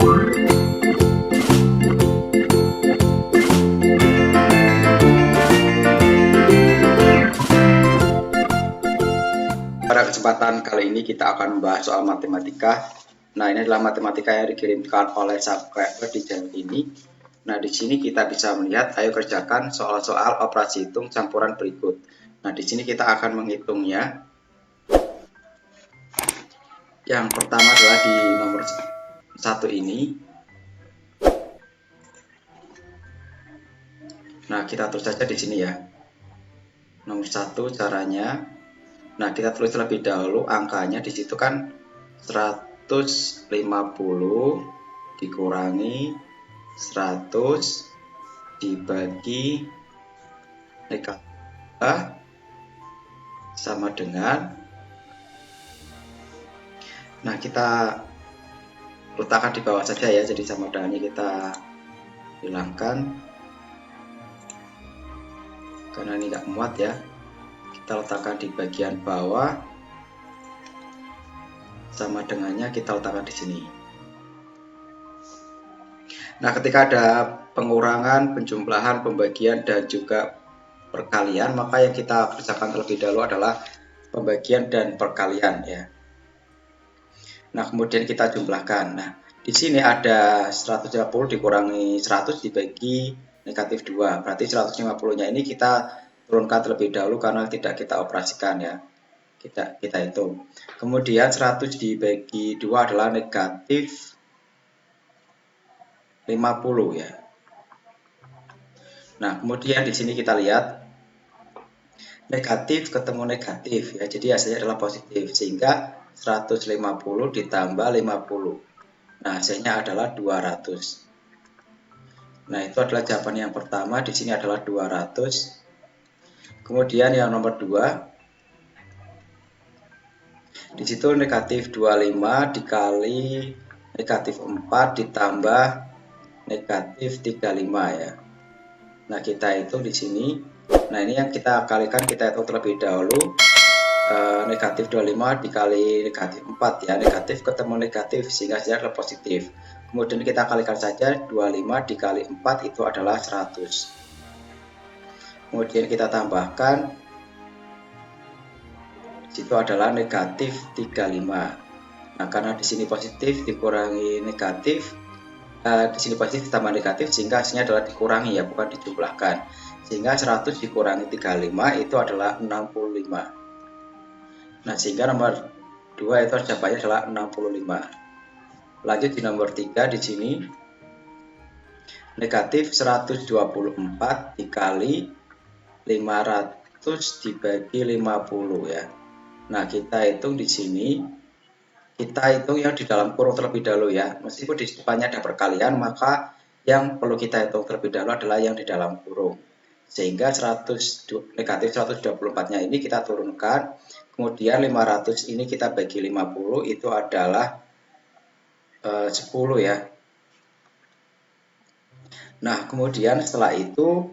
Pada kesempatan kali ini kita akan membahas soal matematika. Nah, ini adalah matematika yang dikirimkan oleh subscriber di channel ini. Nah, di sini kita bisa melihat, ayo kerjakan soal-soal operasi hitung campuran berikut. Nah, di sini kita akan menghitungnya. Yang pertama adalah di nomor 1 ini. Nah, kita tulis saja di sini ya. Nomor 1 caranya. Nah, kita tulis terlebih dahulu angkanya. Di situ kan 150 dikurangi 100 dibagi negatif sama dengan, nah kita letakkan di bawah saja ya, jadi sama dengannya kita hilangkan karena ini nggak muat ya. Kita letakkan di bagian bawah, sama dengannya kita letakkan di sini. Nah, ketika ada pengurangan, penjumlahan, pembagian, dan juga perkalian, maka yang kita kerjakan terlebih dahulu adalah pembagian dan perkalian ya. Nah, kemudian kita jumlahkan. Nah, di sini ada 150 dikurangi 100 dibagi negatif 2. Berarti 150-nya ini kita turunkan terlebih dahulu karena tidak kita operasikan ya. Kita hitung. Kemudian 100 dibagi 2 adalah negatif 50 ya. Nah, kemudian di sini kita lihat negatif ketemu negatif ya. Jadi hasilnya adalah positif, sehingga 150 ditambah 50. Nah, hasilnya adalah 200. Nah, itu adalah jawaban yang pertama. Di sini adalah 200. Kemudian yang nomor 2, di situ negatif 25 dikali negatif 4 ditambah negatif 35 ya. Nah, kita hitung di sini. Nah, ini yang kita kalikan, kita hitung terlebih dahulu. Negatif 25 dikali negatif 4 ya, negatif ketemu negatif sehingga hasilnya adalah positif. Kemudian kita kalikan saja, 25 dikali 4 itu adalah 100. Kemudian kita tambahkan, itu adalah negatif 35. Nah, karena di sini positif dikurangi negatif, di sini positif ditambah negatif, sehingga hasilnya adalah dikurangi ya, bukan dijumlahkan. Sehingga 100 dikurangi 35 itu adalah 65. Nah, sehingga nomor 2 itu jawabannya adalah 65. Lanjut di nomor 3, di sini negatif 124 dikali 500 dibagi 50 ya. Nah, kita hitung di sini, kita hitung yang di dalam kurung terlebih dahulu ya. Meskipun di depannya ada perkalian, maka yang perlu kita hitung terlebih dahulu adalah yang di dalam kurung. Sehingga negatif 124-nya ini kita turunkan. Kemudian 500 ini kita bagi 50, itu adalah 10 ya. Nah, kemudian setelah itu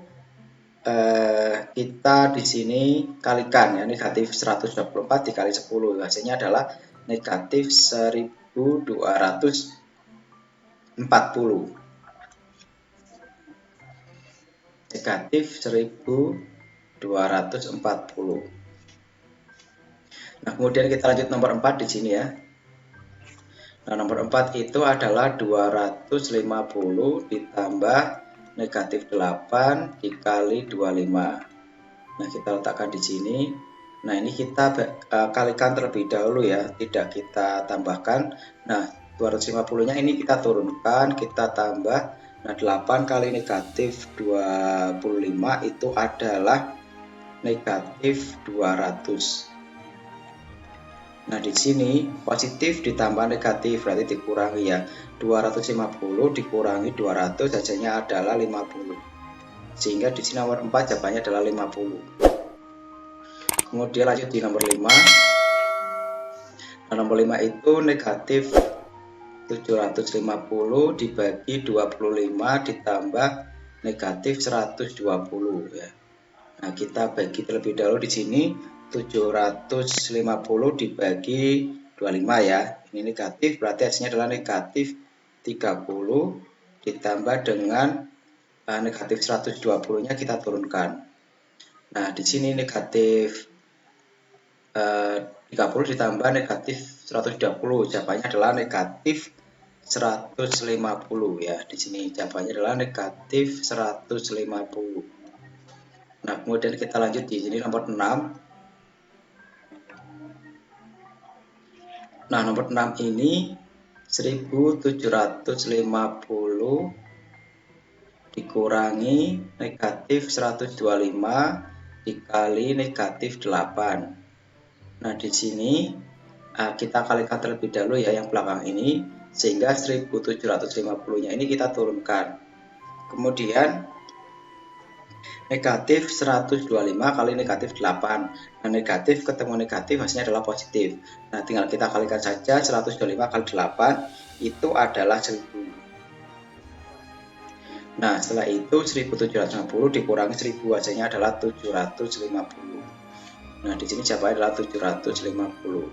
kita di sini kalikan ya, negatif 124 dikali 10, hasilnya adalah negatif 1240. Negatif 1240. Nah, kemudian kita lanjut nomor 4 di sini ya. Nah, nomor 4 itu adalah 250 ditambah negatif 8 dikali 25. Nah, kita letakkan di sini. Nah, ini kita kalikan terlebih dahulu ya, tidak kita tambahkan. Nah, 250-nya ini kita turunkan, kita tambah. Nah, 8 kali negatif 25 itu adalah negatif 200. Nah, di sini positif ditambah negatif berarti dikurangi ya. 250 dikurangi 200 hasilnya adalah 50. Sehingga di sini nomor 4 jawabannya adalah 50. Kemudian lanjut di nomor 5. Nah, nomor 5 itu negatif 750 dibagi 25 ditambah negatif 120 ya. Nah, kita bagi terlebih dahulu di sini. 750 dibagi 25 ya. Ini negatif berarti hasilnya adalah negatif 30 ditambah dengan negatif 120-nya kita turunkan. Nah, di sini negatif 30 ditambah negatif 120, jawabannya adalah negatif 150 ya. Di sini jawabannya adalah negatif 150. Nah, kemudian kita lanjut di sini nomor 6. Nah, nomor 6 ini 1750 dikurangi negatif 125 dikali negatif 8. Nah, di sini kita kalikan terlebih dahulu ya yang belakang ini, sehingga 1750-nya ini kita turunkan. Kemudian negatif 125 kali negatif 8. Nah, negatif ketemu negatif hasilnya adalah positif. Nah, tinggal kita kalikan saja 125 kali 8 itu adalah 1000. Nah, setelah itu 1750 dikurangi 1000 hasilnya adalah 750. Nah, di sini jawabannya adalah 750.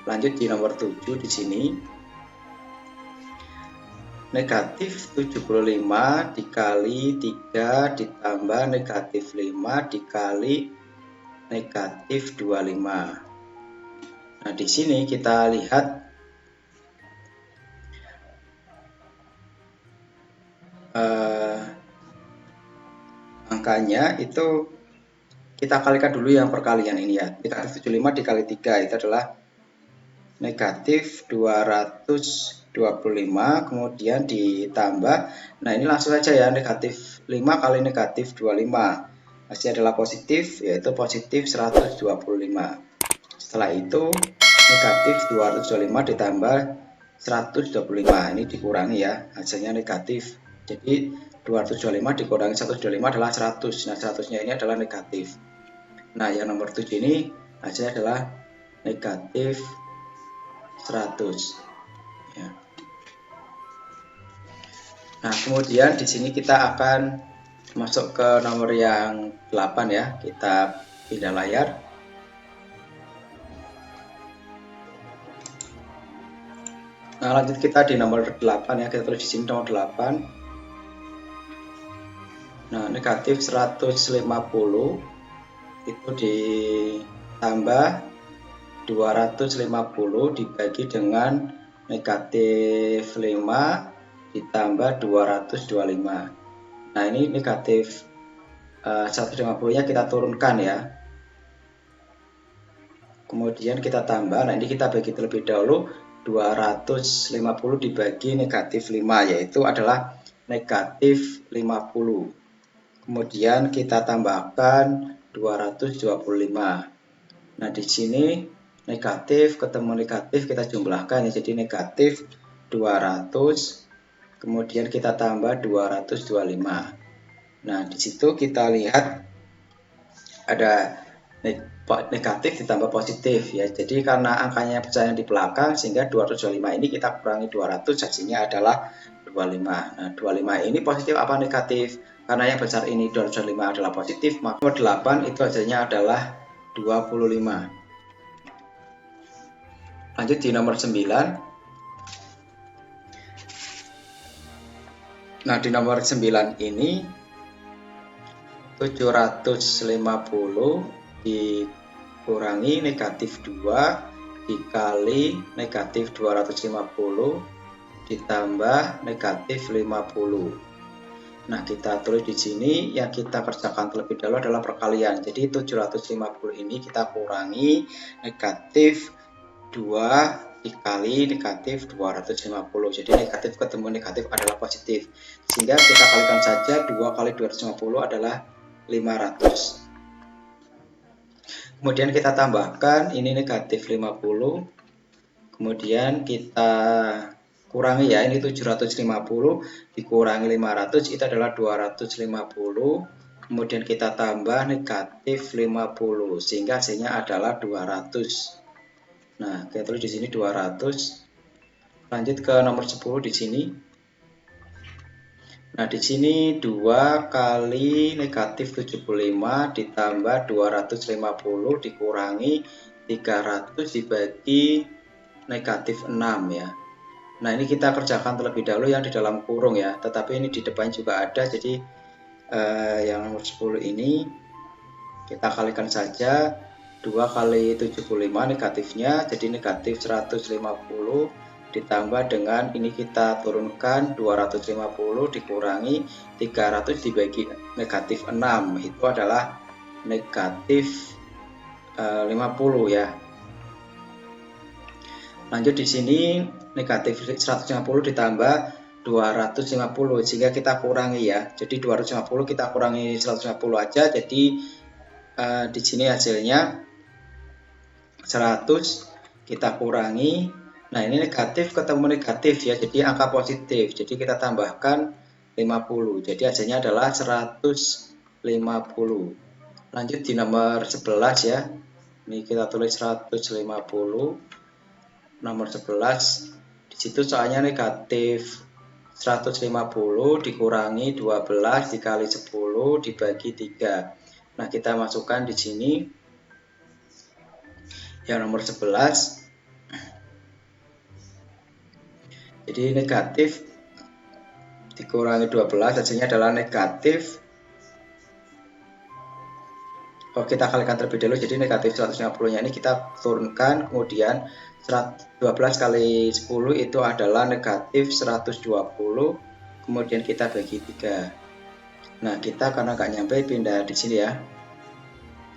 Lanjut di nomor 7 di sini. Negatif 75 dikali 3 ditambah negatif 5 dikali negatif 25. Nah, di sini kita lihat angkanya itu kita kalikan dulu yang perkalian ini ya. Negatif 75 dikali 3 itu adalah negatif 225, kemudian ditambah. Nah, ini langsung saja ya, negatif 5 kali negatif 25. Hasilnya adalah positif, yaitu positif 125. Setelah itu negatif 225 ditambah 125. Ini dikurangi ya, hasilnya negatif. Jadi 225 dikurangi 125 adalah 100. Nah, 100-nya ini adalah negatif. Nah, yang nomor 7 ini hasilnya adalah negatif 100 ya. Nah, kemudian di sini kita akan masuk ke nomor yang 8 ya. Kita pindah layar. Nah, lanjut kita di nomor 8 ya. Kita tulis di sini nomor 8. Nah, negatif 150 itu ditambah 250 dibagi dengan negatif 5 ditambah 225. Nah, ini negatif 150-nya kita turunkan ya. Kemudian kita tambah. Nah, ini kita bagi terlebih dahulu. 250 dibagi negatif 5, yaitu adalah negatif 50. Kemudian kita tambahkan 225. Nah, di sini negatif ketemu negatif kita jumlahkan ya, jadi negatif 200. Kemudian kita tambah 225. Nah, di situ kita lihat ada negatif ditambah positif ya. Jadi karena angkanya berjalan di belakang, sehingga 225 ini kita kurangi 200, hasilnya adalah 25. Nah, 25 ini positif apa negatif? Karena yang besar ini 225 adalah positif, maka nomor 8 itu hasilnya adalah 25. Lanjut di nomor 9. Nah, di nomor 9 ini 750 dikurangi negatif 2 dikali negatif 250 ditambah negatif 50. Nah, kita tulis di sini yang kita kerjakan terlebih dahulu adalah perkalian. Jadi 750 ini kita kurangi negatif 2 dikali negatif 250. Jadi negatif ketemu negatif adalah positif. Sehingga kita kalikan saja 2 kali 250 adalah 500. Kemudian kita tambahkan ini negatif 50. Kemudian kita kurangi ya, ini 750 dikurangi 500 itu adalah 250. Kemudian kita tambah negatif 50 sehingga hasilnya adalah 200. Nah, kita tulis di sini 200. Lanjut ke nomor 10 di sini. Nah, di sini 2 kali negatif 75 ditambah 250 dikurangi 300 dibagi negatif 6 ya. Nah, ini kita kerjakan terlebih dahulu yang di dalam kurung ya, tetapi ini di depan juga ada, jadi yang nomor 10 ini kita kalikan saja 2 kali 75 negatifnya, jadi negatif 150 ditambah dengan ini kita turunkan 250 dikurangi 300 dibagi negatif 6, itu adalah negatif 50 ya. Lanjut di sini negatif 150 ditambah 250 sehingga kita kurangi ya. Jadi 250 kita kurangi 150 aja. Jadi di sini hasilnya 100 kita kurangi. Nah, ini negatif ketemu negatif ya. Jadi angka positif. Jadi kita tambahkan 50. Jadi hasilnya adalah 150. Lanjut di nomor 11 ya. Ini kita tulis 150. Nomor 11 di situ soalnya negatif 150 dikurangi 12 dikali 10 dibagi 3. Nah, kita masukkan di sini yang nomor 11. Jadi negatif dikurangi 12 hasilnya adalah negatif. Kita kalikan terlebih dahulu, jadi negatif 150 nya ini kita turunkan, kemudian 12 kali 10 itu adalah negatif 120, kemudian kita bagi 3. Nah, kita karena nggak nyampe pindah di sini ya,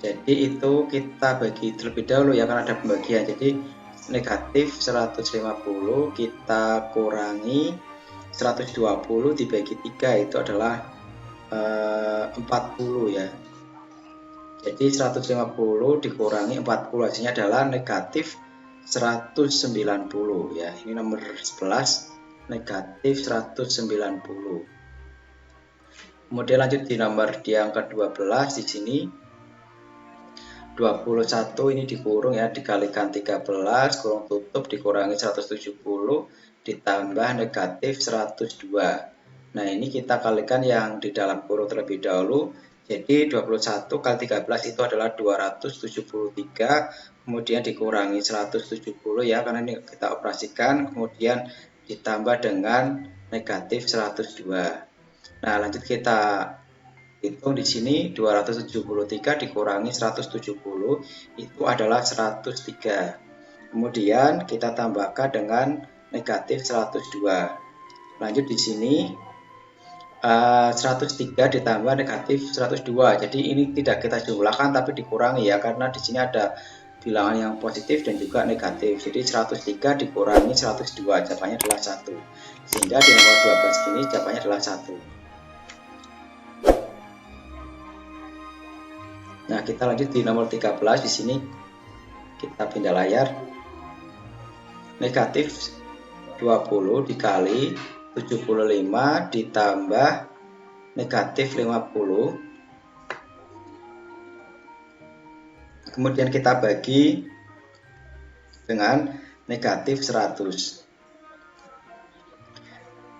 jadi itu kita bagi terlebih dahulu ya, karena ada pembagian. Jadi negatif 150 kita kurangi 120 dibagi 3 itu adalah 40 ya. Jadi 150 dikurangi 40 hasilnya adalah negatif 190 ya. Ini nomor 11 negatif 190. Kemudian lanjut di nomor yang ke-12 di sini 21 ini dikurung ya, dikalikan 13 kurung tutup dikurangi 170 ditambah negatif 102. Nah, ini kita kalikan yang di dalam kurung terlebih dahulu. Jadi 21 kali 13 itu adalah 273, kemudian dikurangi 170 ya, karena ini kita operasikan, kemudian ditambah dengan negatif 102. Nah, lanjut kita hitung di sini 273 dikurangi 170 itu adalah 103. Kemudian kita tambahkan dengan negatif 102. Lanjut di sini 103 ditambah negatif 102. Jadi ini tidak kita jumlahkan tapi dikurangi ya, karena di sini ada bilangan yang positif dan juga negatif. Jadi 103 dikurangi 102 jawabannya adalah 1. Sehingga di nomor 12 ini jawabannya adalah 1. Nah, kita lanjut di nomor 13. Di sini kita pindah layar. Negatif 20 dikali 75 ditambah negatif 50, kemudian kita bagi dengan negatif 100.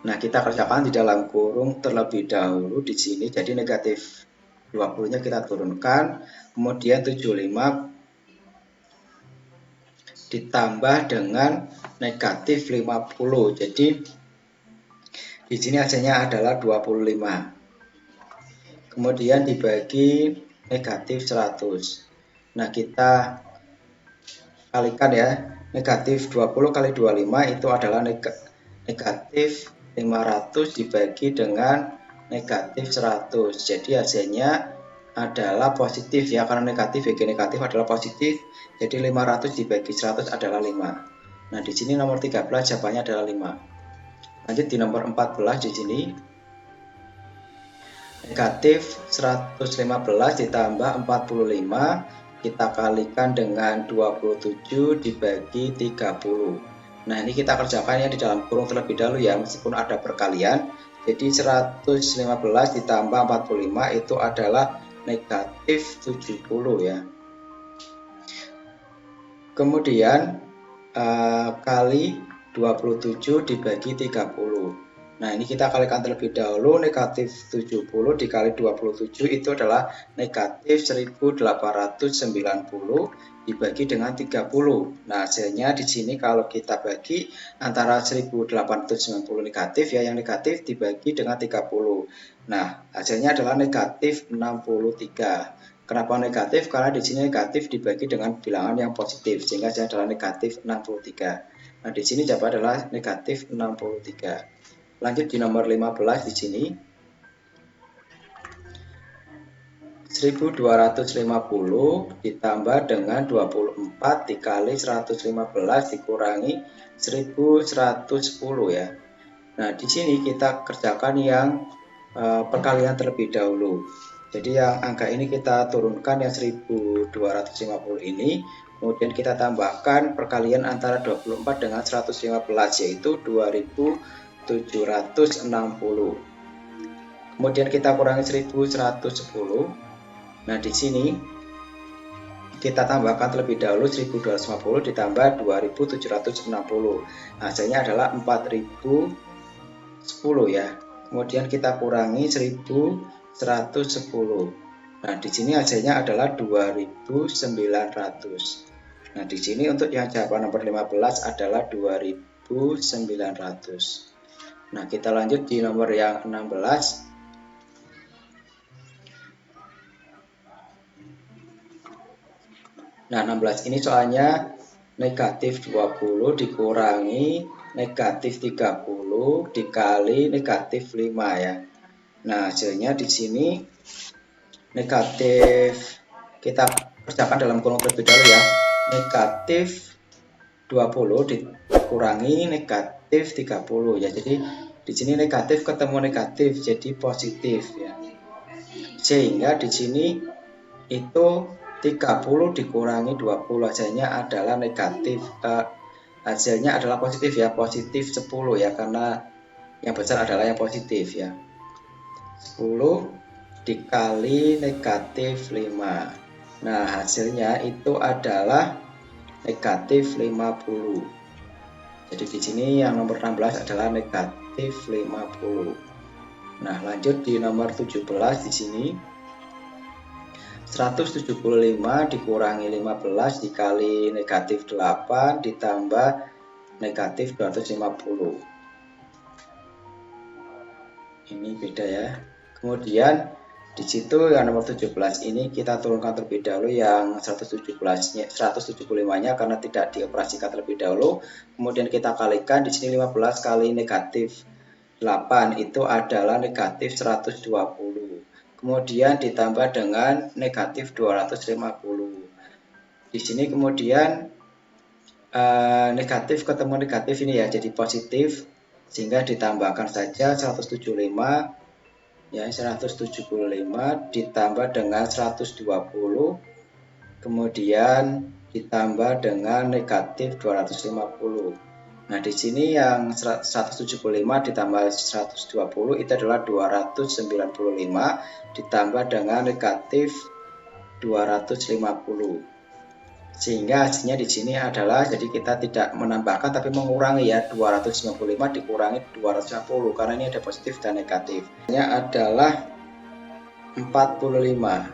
Nah, kita kerjakan di dalam kurung terlebih dahulu di sini. Jadi negatif 20-nya kita turunkan, kemudian 75 ditambah dengan negatif 50. Jadi di sini hasilnya adalah 25. Kemudian dibagi negatif 100. Nah, kita kalikan ya. Negatif 20 kali 25 itu adalah negatif 500 dibagi dengan negatif 100. Jadi hasilnya adalah positif ya, karena negatif bagi negatif adalah positif. Jadi 500 dibagi 100 adalah 5. Nah, di sini nomor 13 jawabannya adalah 5. Lanjut di nomor 14 di sini. Negatif 115 ditambah 45 kita kalikan dengan 27 dibagi 30. Nah, ini kita kerjakan ya di dalam kurung terlebih dahulu ya, meskipun ada perkalian. Jadi 115 ditambah 45 itu adalah negatif 70 ya. Kemudian kali 27 dibagi 30. Nah, ini kita kalikan terlebih dahulu. Negatif 70 dikali 27 itu adalah negatif 1890 dibagi dengan 30. Nah, hasilnya di sini kalau kita bagi antara 1890 negatif ya, yang negatif dibagi dengan 30. Nah, hasilnya adalah negatif 63. Kenapa negatif? Karena di sini negatif dibagi dengan bilangan yang positif, sehingga hasilnya adalah negatif 63. Nah, di sini jawaban adalah negatif 63. Lanjut di nomor 15 di sini. 1250 ditambah dengan 24 dikali 115 dikurangi 1110 ya. Nah, di sini kita kerjakan yang perkalian terlebih dahulu. Jadi yang angka ini kita turunkan yang 1250 ini, kemudian kita tambahkan perkalian antara 24 dengan 115 yaitu 2760. Kemudian kita kurangi 1110. Nah, di sini kita tambahkan terlebih dahulu 1250 ditambah 2760. Hasilnya adalah 4010 ya. Kemudian kita kurangi 1110. Nah, di sini hasilnya adalah 2900. Nah, di sini untuk yang jawaban nomor 15 adalah 2900. Nah, kita lanjut di nomor yang 16. Nah, 16 ini soalnya negatif 20 dikurangi negatif 30 dikali negatif 5 ya. Nah, hasilnya di sini negatif, kita kerjakan dalam kurung terlebih dahulu ya. Negatif 20 dikurangi negatif 30 ya. Jadi di sini negatif ketemu negatif jadi positif ya. Sehingga di sini itu 30 dikurangi 20 hasilnya adalah negatif, hasilnya adalah positif ya, positif 10 ya, karena yang besar adalah yang positif ya. 10 dikali negatif 5. Nah, hasilnya itu adalah negatif 50. Jadi di sini yang nomor 16 adalah negatif 50. Nah, lanjut di nomor 17 di sini. 175 dikurangi 15 dikali negatif 8 ditambah negatif 250. Ini beda ya. Kemudian di situ yang nomor 17 ini kita turunkan terlebih dahulu yang 175-nya karena tidak dioperasikan terlebih dahulu. Kemudian kita kalikan di sini 15 kali negatif 8 itu adalah negatif 120. Kemudian ditambah dengan negatif 250. Di sini kemudian negatif ketemu negatif ini ya, jadi positif, sehingga ditambahkan saja 175 ya, 175 ditambah dengan 120, kemudian ditambah dengan negatif 250. Nah, di sini yang 175 ditambah 120 itu adalah 295 ditambah dengan negatif 250. Sehingga hasilnya di sini adalah, jadi kita tidak menambahkan tapi mengurangi ya, 295 dikurangi 250 karena ini ada positif dan negatif. Ini adalah 45.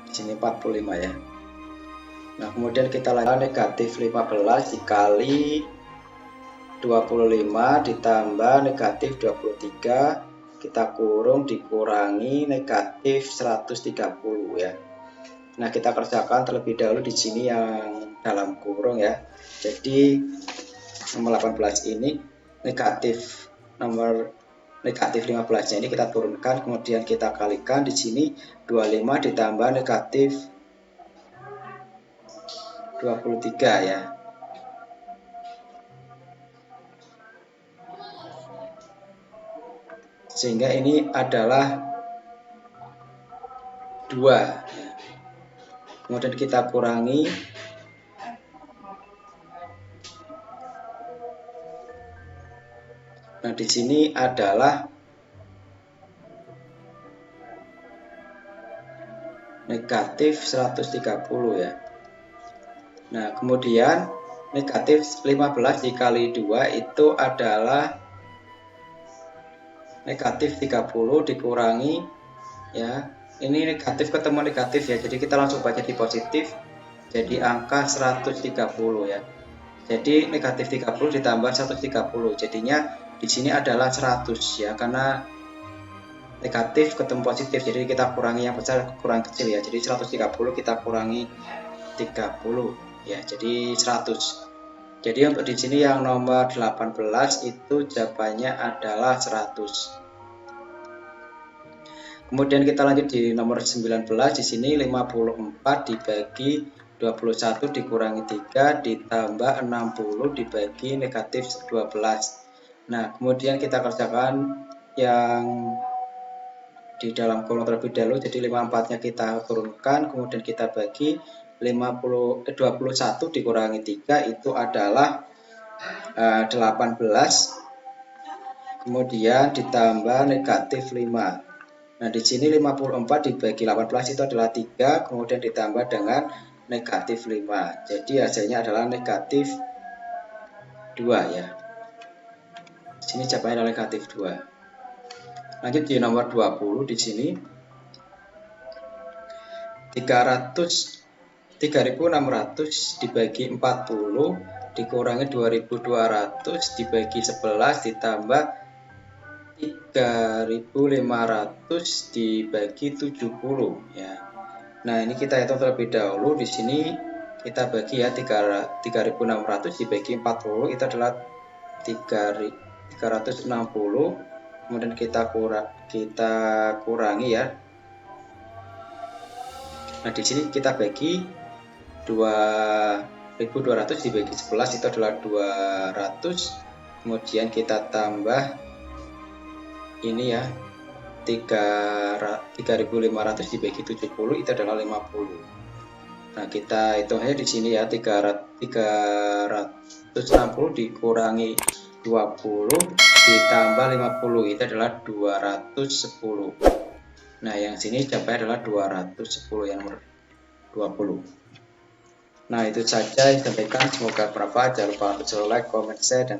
Di sini 45 ya. Nah, kemudian kita lanjutkan negatif 15 dikali 25 ditambah negatif 23, kita kurung dikurangi negatif 130 ya. Nah, kita kerjakan terlebih dahulu di sini yang dalam kurung ya. Jadi nomor 18 ini negatif, nomor negatif 15-nya ini kita turunkan, kemudian kita kalikan di sini 25 ditambah negatif 23 ya. Sehingga ini adalah 2. Kemudian kita kurangi. Nah, di sini adalah negatif 130 ya. Nah, kemudian negatif 15 dikali 2 itu adalah negatif 30 dikurangi, ya, ini negatif ketemu negatif ya, jadi kita langsung baca di positif, jadi angka 130 ya. Jadi negatif 30 ditambah 130, jadinya di sini adalah 100 ya, karena negatif ketemu positif, jadi kita kurangi yang besar kurang kecil ya, jadi 130 kita kurangi 30 ya, jadi 100. Jadi untuk di sini yang nomor 18 itu jawabannya adalah 100. Kemudian kita lanjut di nomor 19, di sini 54 dibagi 21 dikurangi 3 ditambah 60 dibagi negatif 12. Nah, kemudian kita kerjakan yang di dalam kolom terlebih dahulu, jadi 54-nya kita turunkan, kemudian kita bagi 21 dikurangi 3 itu adalah 18, kemudian ditambah negatif 5. Nah, di sini 54 dibagi 18 itu adalah 3, kemudian ditambah dengan negatif 5. Jadi hasilnya adalah negatif 2 ya. Di sini jawabannya adalah negatif 2. Lanjut di nomor 20, di sini 3600 dibagi 40 dikurangi 2200 dibagi 11 ditambah 3500 dibagi 70 ya. Nah, ini kita hitung terlebih dahulu. Di sini kita bagi ya, 3600 dibagi 40 itu adalah 360. Kemudian kita kurangi ya. Nah, di sini kita bagi 2200 dibagi 11 itu adalah 200. Kemudian kita tambah ini ya, 3500 dibagi 70 itu adalah 50. Nah, kita hitung aja di sini ya, 360 dikurangi 20 ditambah 50 itu adalah 210. Nah, yang sini jawabannya adalah 210 yang nomor 20. Nah, itu saja yang disampaikan, semoga bermanfaat. Jangan lupa untuk like, comment, share, dan